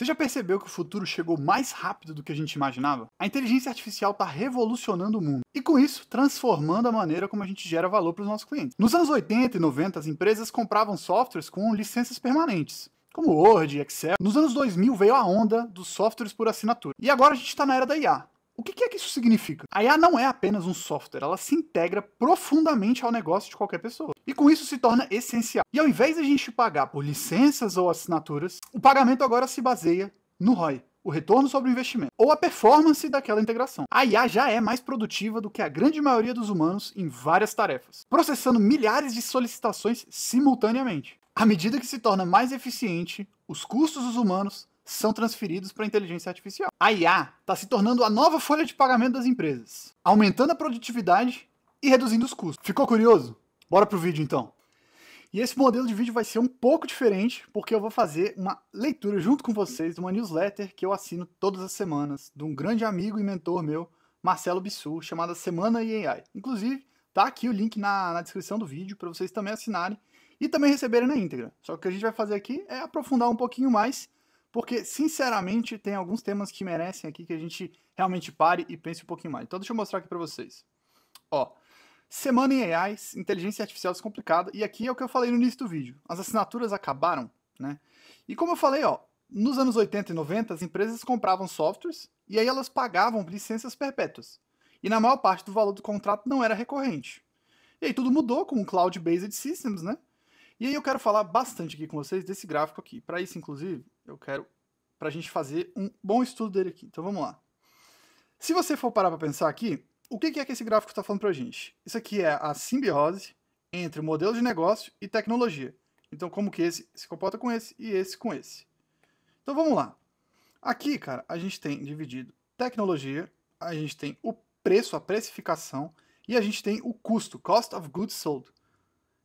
Você já percebeu que o futuro chegou mais rápido do que a gente imaginava? A inteligência artificial está revolucionando o mundo e, com isso, transformando a maneira como a gente gera valor para os nossos clientes. Nos anos 80 e 90, as empresas compravam softwares com licenças permanentes, como Word, Excel. Nos anos 2000 veio a onda dos softwares por assinatura. E agora a gente está na era da IA. O que é que isso significa? A IA não é apenas um software, ela se integra profundamente ao negócio de qualquer pessoa. E com isso se torna essencial. E ao invés de a gente pagar por licenças ou assinaturas, o pagamento agora se baseia no ROI, o retorno sobre o investimento, ou a performance daquela integração. A IA já é mais produtiva do que a grande maioria dos humanos em várias tarefas, processando milhares de solicitações simultaneamente. À medida que se torna mais eficiente, os custos dos humanos são transferidos para a inteligência artificial. A IA está se tornando a nova folha de pagamento das empresas, aumentando a produtividade e reduzindo os custos. Ficou curioso? Bora pro vídeo então. E esse modelo de vídeo vai ser um pouco diferente, porque eu vou fazer uma leitura junto com vocês de uma newsletter que eu assino todas as semanas, de um grande amigo e mentor meu, Marcelo Bissu, chamada Semana e AI. Inclusive, tá aqui o link na descrição do vídeo para vocês também assinarem e também receberem na íntegra. Só que o que a gente vai fazer aqui é aprofundar um pouquinho mais, porque, sinceramente, tem alguns temas que merecem aqui que a gente realmente pare e pense um pouquinho mais. Então deixa eu mostrar aqui para vocês. Ó, Semana em AI, inteligência artificial descomplicada, e aqui é o que eu falei no início do vídeo. As assinaturas acabaram, né? E como eu falei, ó, nos anos 80 e 90, as empresas compravam softwares e aí elas pagavam licenças perpétuas. E na maior parte do valor do contrato não era recorrente. E aí tudo mudou com o Cloud-Based Systems, né? E aí eu quero falar bastante aqui com vocês desse gráfico aqui. Para isso, inclusive, eu quero para a gente fazer um bom estudo dele aqui. Então vamos lá. Se você for parar para pensar aqui, o que é que esse gráfico está falando para a gente? Isso aqui é a simbiose entre o modelo de negócio e tecnologia. Então como que esse se comporta com esse e esse com esse. Então vamos lá. Aqui, cara, a gente tem dividido tecnologia, a gente tem o preço, a precificação, e a gente tem o custo, Cost of Goods Sold,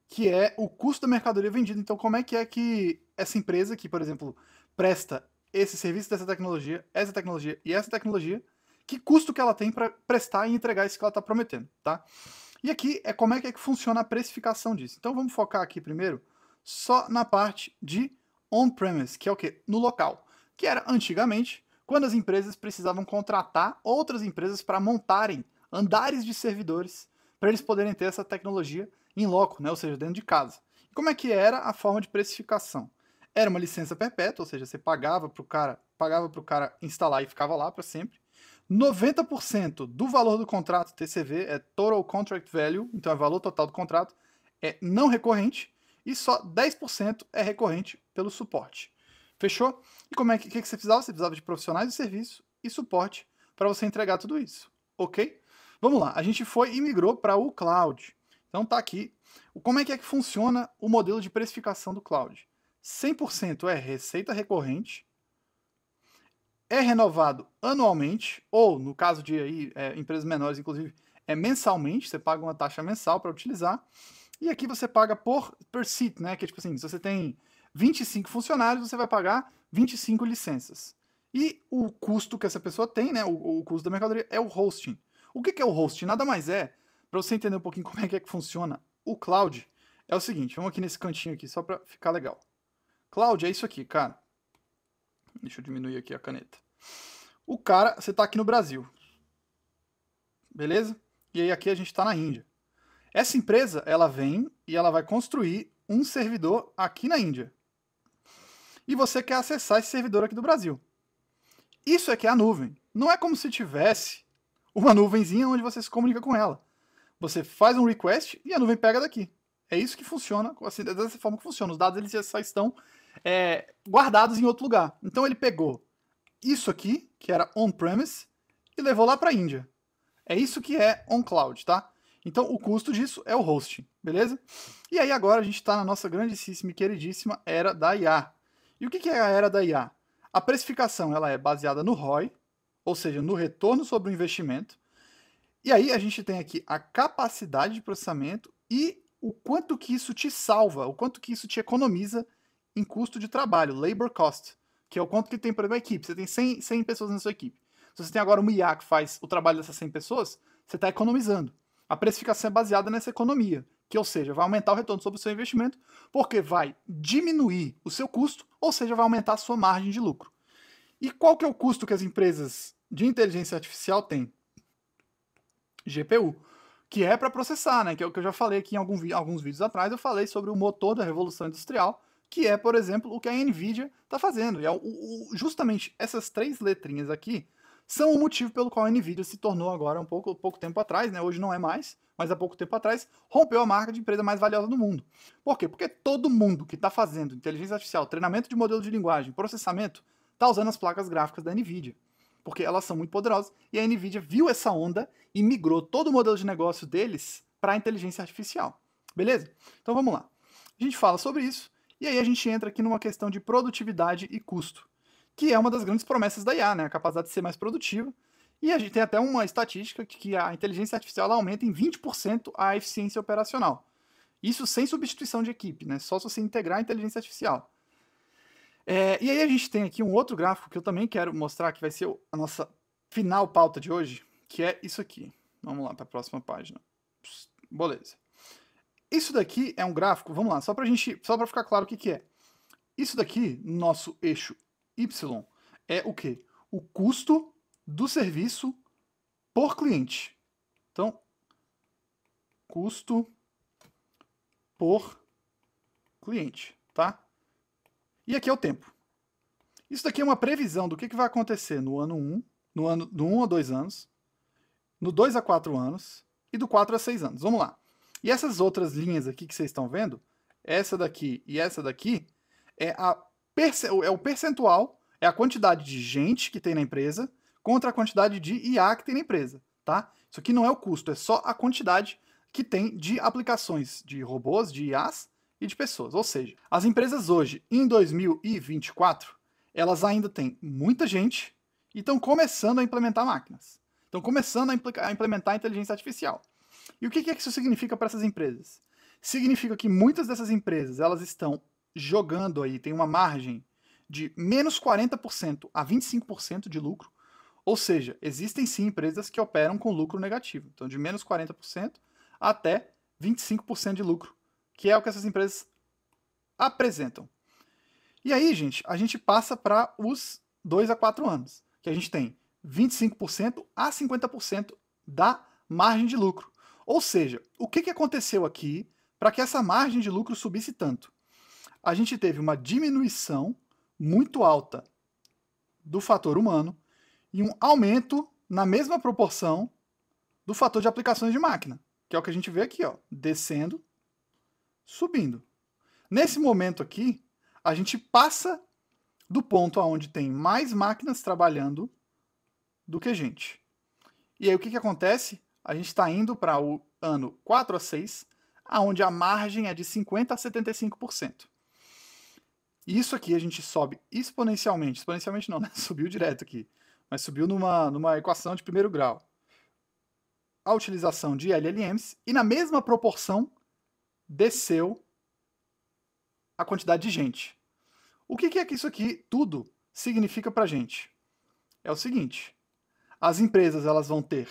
que é o custo da mercadoria vendida. Então, como é que essa empresa que, por exemplo, presta esse serviço dessa tecnologia, essa tecnologia e essa tecnologia, que custo que ela tem para prestar e entregar isso que ela está prometendo, tá? E aqui é como é que funciona a precificação disso. Então, vamos focar aqui primeiro só na parte de on-premise, que é o quê? No local, que era antigamente quando as empresas precisavam contratar outras empresas para montarem andares de servidores para eles poderem ter essa tecnologia em loco, né? Ou seja, dentro de casa. E como é que era a forma de precificação? Era uma licença perpétua, ou seja, você pagava para o cara instalar e ficava lá para sempre. 90% do valor do contrato TCV é Total Contract Value, então é o valor total do contrato, é não recorrente, e só 10% é recorrente pelo suporte. Fechou? E como é que você precisava? Você precisava de profissionais de serviço e suporte para você entregar tudo isso, ok? Vamos lá, a gente foi e migrou para o Cloud. Então tá aqui. Como é que funciona o modelo de precificação do Cloud? 100% é receita recorrente, é renovado anualmente, ou no caso de aí, empresas menores, inclusive, é mensalmente, você paga uma taxa mensal para utilizar, e aqui você paga per seat, né? Que é tipo assim, se você tem 25 funcionários, você vai pagar 25 licenças. E o custo que essa pessoa tem, né? O custo da mercadoria é o hosting. O que é o hosting? Nada mais é, para você entender um pouquinho como é que funciona o cloud, é o seguinte, vamos aqui nesse cantinho aqui, só para ficar legal. Cloud é isso aqui, cara. Deixa eu diminuir aqui a caneta. O cara, você está aqui no Brasil, beleza? E aí aqui a gente está na Índia. Essa empresa, ela vem e ela vai construir um servidor aqui na Índia. E você quer acessar esse servidor aqui do Brasil. Isso é que é a nuvem. Não é como se tivesse uma nuvenzinha onde você se comunica com ela. Você faz um request e a nuvem pega daqui. É isso que funciona, assim, dessa forma que funciona. Os dados eles já só estão guardados em outro lugar. Então ele pegou isso aqui, que era on-premise, e levou lá para a Índia. É isso que é on-cloud, tá? Então o custo disso é o hosting, beleza? E aí agora a gente está na nossa grandíssima e queridíssima era da IA. E o que é a era da IA? A precificação ela é baseada no ROI, ou seja, no retorno sobre o investimento. E aí a gente tem aqui a capacidade de processamento e o quanto que isso te salva, o quanto que isso te economiza em custo de trabalho, labor cost, que é o quanto que tem, por exemplo, a equipe. Você tem 100 pessoas na sua equipe. Se você tem agora uma IA que faz o trabalho dessas 100 pessoas, você está economizando. A precificação é baseada nessa economia, que, ou seja, vai aumentar o retorno sobre o seu investimento, porque vai diminuir o seu custo, ou seja, vai aumentar a sua margem de lucro. E qual que é o custo que as empresas de inteligência artificial têm? GPU, que é para processar, né? Que é o que eu já falei aqui em alguns vídeos atrás, eu falei sobre o motor da Revolução Industrial, que é, por exemplo, o que a NVIDIA está fazendo. E é justamente essas 3 letrinhas aqui são o motivo pelo qual a NVIDIA se tornou agora, pouco tempo atrás, né? Hoje não é mais, mas há pouco tempo atrás, rompeu a marca de empresa mais valiosa do mundo. Por quê? Porque todo mundo que está fazendo inteligência artificial, treinamento de modelo de linguagem, processamento, está usando as placas gráficas da NVIDIA. Porque elas são muito poderosas, e a NVIDIA viu essa onda e migrou todo o modelo de negócio deles para a inteligência artificial. Beleza? Então vamos lá. A gente fala sobre isso, e aí a gente entra aqui numa questão de produtividade e custo, que é uma das grandes promessas da IA, né? A capacidade de ser mais produtiva. E a gente tem até uma estatística que a inteligência artificial aumenta em 20% a eficiência operacional. Isso sem substituição de equipe, né? Só se você integrar a inteligência artificial. E aí a gente tem aqui um outro gráfico que eu também quero mostrar, que vai ser a nossa final pauta de hoje, que é isso aqui. Vamos lá para a próxima página. Beleza. Isso daqui é um gráfico, vamos lá, só para ficar claro o que é. Isso daqui, nosso eixo Y, é o quê? O custo do serviço por cliente. Então, custo por cliente, tá? E aqui é o tempo. Isso daqui é uma previsão do que vai acontecer no ano 1, do 1 a 2 anos, no 2 a 4 anos e do 4 a 6 anos. Vamos lá. E essas outras linhas aqui que vocês estão vendo, essa daqui e essa daqui, é o percentual, é a quantidade de gente que tem na empresa contra a quantidade de IA que tem na empresa, tá? Isso aqui não é o custo, é só a quantidade que tem de aplicações de robôs, de IAs e de pessoas. Ou seja, as empresas hoje, em 2024, elas ainda têm muita gente e estão começando a implementar máquinas. Estão começando a implementar a inteligência artificial. E o que isso significa para essas empresas? Significa que muitas dessas empresas elas estão jogando aí, tem uma margem de menos 40% a 25% de lucro. Ou seja, existem sim empresas que operam com lucro negativo. Então, de menos 40% até 25% de lucro, que é o que essas empresas apresentam. E aí, gente, a gente passa para os 2 a 4 anos, que a gente tem 25% a 50% da margem de lucro. Ou seja, o que aconteceu aqui para que essa margem de lucro subisse tanto? A gente teve uma diminuição muito alta do fator humano e um aumento na mesma proporção do fator de aplicações de máquina, que é o que a gente vê aqui, ó, descendo, subindo. Nesse momento aqui, a gente passa do ponto onde tem mais máquinas trabalhando do que gente. E aí o que acontece? A gente está indo para o ano 4 a 6, onde a margem é de 50% a 75%. E isso aqui a gente sobe exponencialmente. Exponencialmente não, né? Subiu direto aqui. Mas subiu numa equação de primeiro grau. A utilização de LLMs e na mesma proporção desceu a quantidade de gente. O que é que isso aqui tudo significa para a gente? É o seguinte, as empresas elas vão ter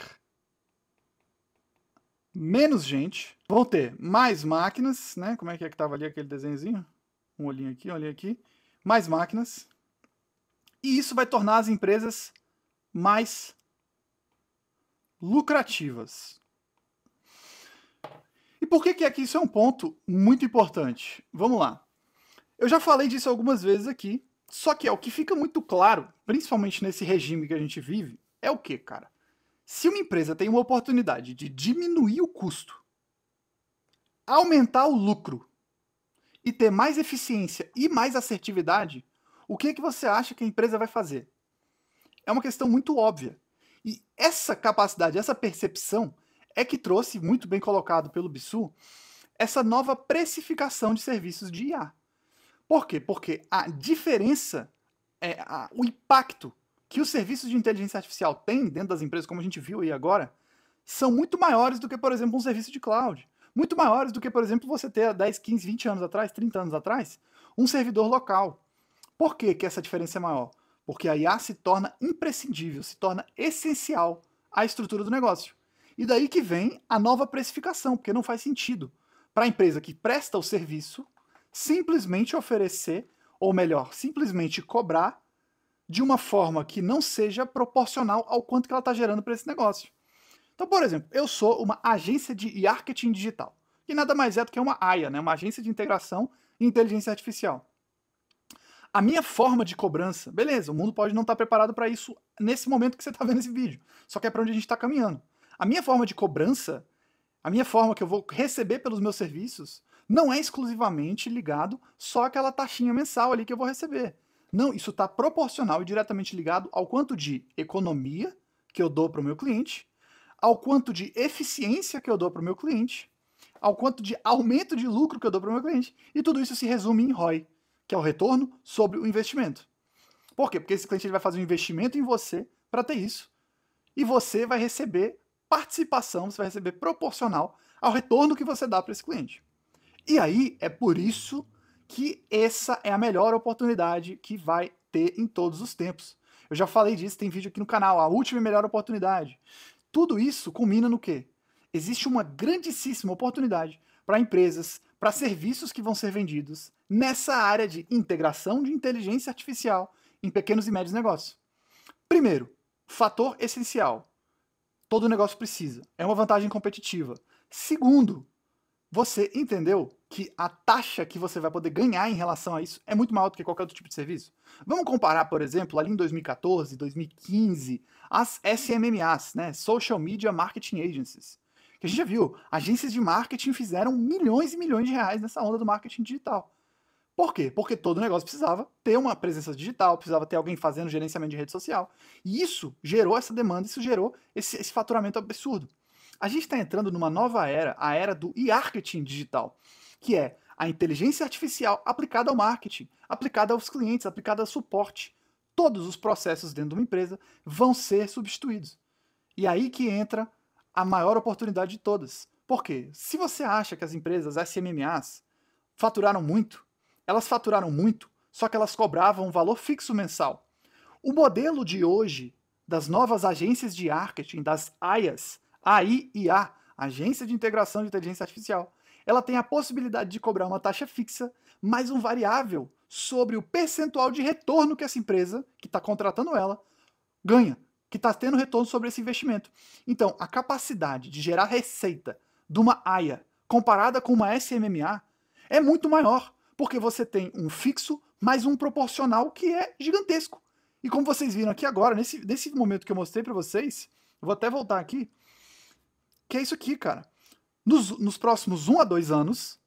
menos gente, vão ter mais máquinas, né? Como é que estava ali aquele desenhozinho? Um olhinho aqui, mais máquinas. E isso vai tornar as empresas mais lucrativas. E por que é que isso é um ponto muito importante? Vamos lá. Eu já falei disso algumas vezes aqui, só que o que fica muito claro, principalmente nesse regime que a gente vive, é o que, cara? Se uma empresa tem uma oportunidade de diminuir o custo, aumentar o lucro e ter mais eficiência e mais assertividade, o que você acha que a empresa vai fazer? É uma questão muito óbvia. E essa capacidade, essa percepção, é que trouxe, muito bem colocado pelo Bissu, essa nova precificação de serviços de IA. Por quê? Porque a diferença, o impacto que os serviços de inteligência artificial têm dentro das empresas, como a gente viu aí agora, são muito maiores do que, por exemplo, um serviço de cloud. Muito maiores do que, por exemplo, você ter há 10, 15, 20 anos atrás, 30 anos atrás, um servidor local. Por que essa diferença é maior? Porque a IA se torna imprescindível, se torna essencial à estrutura do negócio. E daí que vem a nova precificação, porque não faz sentido para a empresa que presta o serviço simplesmente oferecer, ou melhor, simplesmente cobrar de uma forma que não seja proporcional ao quanto que ela está gerando para esse negócio. Então, por exemplo, eu sou uma agência de marketing digital, que nada mais é do que uma AIA, né? Uma agência de integração e inteligência artificial. A minha forma de cobrança, beleza, o mundo pode não estar preparado para isso nesse momento que você está vendo esse vídeo, só que é para onde a gente está caminhando. A minha forma de cobrança, a minha forma que eu vou receber pelos meus serviços, não é exclusivamente ligado só àquela taxinha mensal ali que eu vou receber. Não, isso está proporcional e diretamente ligado ao quanto de economia que eu dou para o meu cliente, ao quanto de eficiência que eu dou para o meu cliente, ao quanto de aumento de lucro que eu dou para o meu cliente, e tudo isso se resume em ROI, que é o retorno sobre o investimento. Por quê? Porque esse cliente ele vai fazer um investimento em você para ter isso, e você vai receber participação, você vai receber proporcional ao retorno que você dá para esse cliente. E aí, é por isso que essa é a melhor oportunidade que vai ter em todos os tempos. Eu já falei disso, tem vídeo aqui no canal, a última e melhor oportunidade. Tudo isso culmina no quê? Existe uma grandíssima oportunidade para empresas, para serviços que vão ser vendidos nessa área de integração de inteligência artificial em pequenos e médios negócios. Primeiro, fator essencial. Todo negócio precisa. É uma vantagem competitiva. Segundo, você entendeu que a taxa que você vai poder ganhar em relação a isso é muito maior do que qualquer outro tipo de serviço? Vamos comparar, por exemplo, ali em 2014, 2015, as SMMAs, né? Social Media Marketing Agencies. Que a gente já viu, agências de marketing fizeram milhões e milhões de reais nessa onda do marketing digital. Por quê? Porque todo negócio precisava ter uma presença digital, precisava ter alguém fazendo gerenciamento de rede social. E isso gerou essa demanda, isso gerou esse faturamento absurdo. A gente está entrando numa nova era, a era do marketing digital, que é a inteligência artificial aplicada ao marketing, aplicada aos clientes, aplicada ao suporte. Todos os processos dentro de uma empresa vão ser substituídos. E aí que entra a maior oportunidade de todas. Por quê? Se você acha que as empresas SMMAs faturaram muito, elas faturaram muito, só que elas cobravam um valor fixo mensal. O modelo de hoje das novas agências de marketing, das AIAs, AIIA, Agência de Integração de Inteligência Artificial, ela tem a possibilidade de cobrar uma taxa fixa, mais um variável sobre o percentual de retorno que essa empresa, que está contratando ela, ganha, que está tendo retorno sobre esse investimento. Então, a capacidade de gerar receita de uma AIA comparada com uma SMMA é muito maior, porque você tem um fixo mais um proporcional que é gigantesco. E como vocês viram aqui agora, nesse momento que eu mostrei para vocês, eu vou até voltar aqui, que é isso aqui, cara. Nos próximos 1 a 2 anos,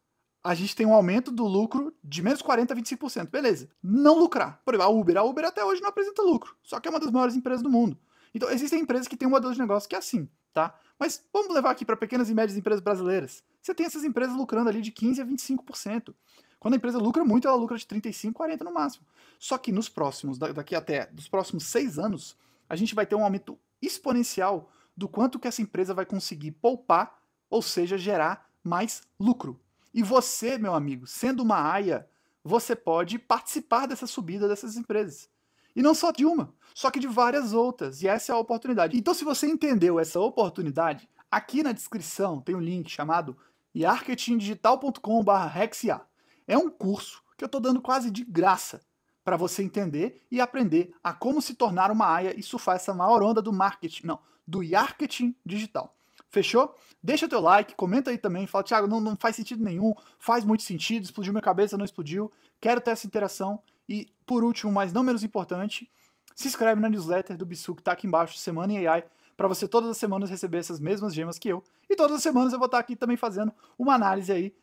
a gente tem um aumento do lucro de menos 40% a 25%. Beleza. Não lucrar. Por exemplo, a Uber até hoje não apresenta lucro, só que é uma das maiores empresas do mundo. Então, existem empresas que têm um modelo de negócio que é assim, tá? Mas vamos levar aqui para pequenas e médias empresas brasileiras. Você tem essas empresas lucrando ali de 15% a 25%. Quando a empresa lucra muito, ela lucra de 35%, 40% no máximo. Só que nos próximos, daqui até dos próximos 6 anos, a gente vai ter um aumento exponencial do quanto que essa empresa vai conseguir poupar, ou seja, gerar mais lucro. E você, meu amigo, sendo uma AIA, você pode participar dessa subida dessas empresas. E não só de uma, só que de várias outras. E essa é a oportunidade. Então, se você entendeu essa oportunidade, aqui na descrição tem um link chamado marketingdigital.com/hexia. É um curso que eu estou dando quase de graça para você entender e aprender a como se tornar uma AIA e surfar essa maior onda do marketing, não, do marketing digital. Fechou? Deixa teu like, comenta aí também, fala, Thiago, não faz sentido nenhum, faz muito sentido, explodiu minha cabeça, não explodiu, quero ter essa interação. E, por último, mas não menos importante, se inscreve na newsletter do Bisu, que tá aqui embaixo, Semana em AI, para você todas as semanas receber essas mesmas gemas que eu. E todas as semanas eu vou estar aqui também fazendo uma análise aí,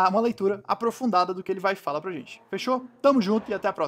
uma leitura aprofundada do que ele vai falar pra gente. Fechou? Tamo junto e até a próxima.